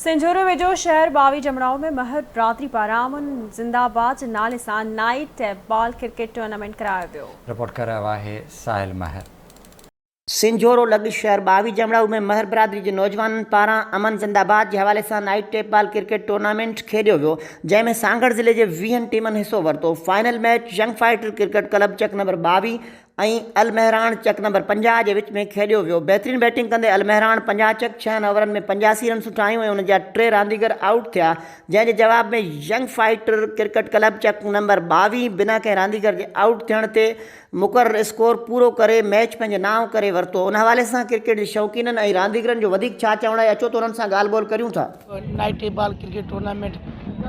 सिंझोरो वेझो शहर बावी जमड़ाऊ में महर बिरादरी पारां अमन जिंदाबाद नाले सां नाइट बॉल क्रिकेट टूर्नामेंट करायो वियो। रिपोर्ट कर रहा है साहिल महर। सिंझोरो लॻ शहर बावी जमड़ाऊ में महर बिरादरी के नौजवाननि पारां अमन जिंदाबाद के हवाले से night tape ball cricket tournament खेलियो वियो, जंहिंमें सांगड़ ज़िले के 20 टीमनि हिस्सो वरितो। Final match young fighter cricket club चक नंबर 22 ऐं अल महरान चक नंबर 50 के विच में खेलियो वियो। बेहतरीन बैटिंग कंदे अल महरान 50 चक 6 ओवरनि में 85 रन सुठायूं ऐं उन जा 3 रांदीगर आउट थिया, जंहिंजे जवाब में यंग फाइटर क्रिकेट क्लब चक नंबर 22 बिना कंहिं रांदीगर के आउट थियण ते मुक़रर स्कोर पूरो करे मैच पंहिंजे नाव करे वरितो। उन हवाले से क्रिकेट के शौक़ीननि ऐं रांदीगरनि जो वधीक छा चवण आहे, अचो तो उन्हनि सां ॻाल्हि ॿोल करियूं था। Night tape ball cricket tournament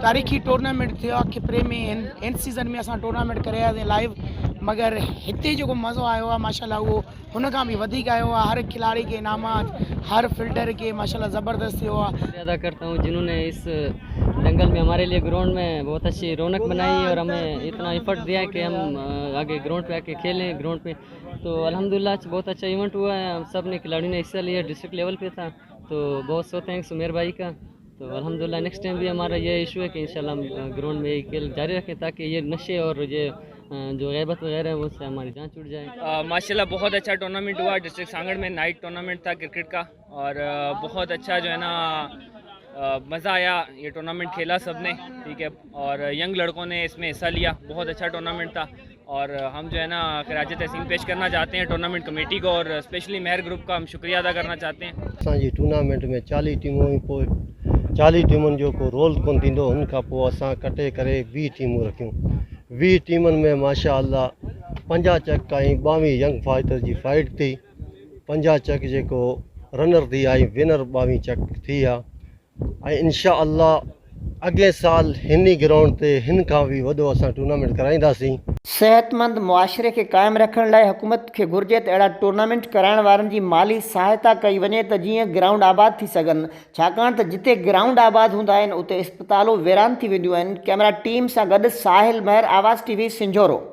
तारीख़ी टूर्नामेंट थियो आहे। किपरे में इन सीज़न में असां टूर्नामेंट करे लाइव, मगर हिते जो मज़ो आयो आहे माशाल्लाह वो हुन खां भी वधीक आयो आहे। हर खिलाड़ी के इनामात, हर फील्डर के माशाल्लाह ज़बरदस्त थियो आहे। अदा करता हूँ जिन्होंने इस दंगल में हमारे लिए ग्राउंड में बहुत अच्छी रौनक बनाई और हमें इतना एफर्ट दिया है कि हम आगे ग्राउंड पे आके खेलें ग्राउंड पे। तो अल्हम्दुलिल्लाह बहुत अच्छा इवेंट हुआ है, सब ने खिलाड़ियों ने हिस्सा लिया, डिस्ट्रिक्ट लेवल पे था, तो बहुत सो थैंक्स उमेर भाई का। तो अल्हम्दुलिल्लाह नेक्स्ट टाइम भी हमारा ये इशू है कि इंशाल्लाह हम ग्राउंड में खेल जारी रखें ताकि ये नशे और ये जो गैबत वगैरह है उससे हमारी जान छूट जाए। माशाल्लाह बहुत अच्छा टूर्नामेंट हुआ। डिस्ट्रिक्ट सांगड़ में नाइट टूर्नामेंट था क्रिकेट का और बहुत अच्छा जो है ना मज़ा आया। ये टूर्नामेंट खेला सब ने, ठीक है, और यंग लड़कों ने इसमें हिस्सा लिया। बहुत अच्छा टूर्नामेंट था और हम जो है ना खराज तहसीन पेश करना चाहते हैं टूर्नामेंट कमेटी को और स्पेशली महर ग्रुप का हम शुक्रिया अदा करना चाहते हैं। असांजी टूर्नामेंट में 40 टीमों 40 टीमुनि जो को रोल कोन थींदो, हुन खां पोइ असां कटे करे 20 टीमूं रखियूं। 20 टीमनि में माशाअल्लाह 50 चक ऐं 22 यंग फाइटर जी फाइट थी। 50 चक जेको रनर थी आई, विनर 22 चक थी आहे ऐं इंशाअल्लाह अॻिले साल हिन ग्राउंड ते हिन खां भी वॾो असां टूर्नामेंट कराईंदासीं। सेहतमंद मुआशरे के कायम रखण लाइ हुकूमत के घुर्जे त अहिड़ा टूर्नामेंट कराइण वारनि जी माली सहायता कई वञे त जीअं ग्राउंड आबाद थी सघनि, छाकाणि त जिते ग्राउंड आबाद हूंदा आहिनि उते इस्पतालूं वीरान थी वेंदियूं आहिनि। कैमरा टीम सां गॾु साहिल महर, आवाज़ टीवी, सिंझोरो।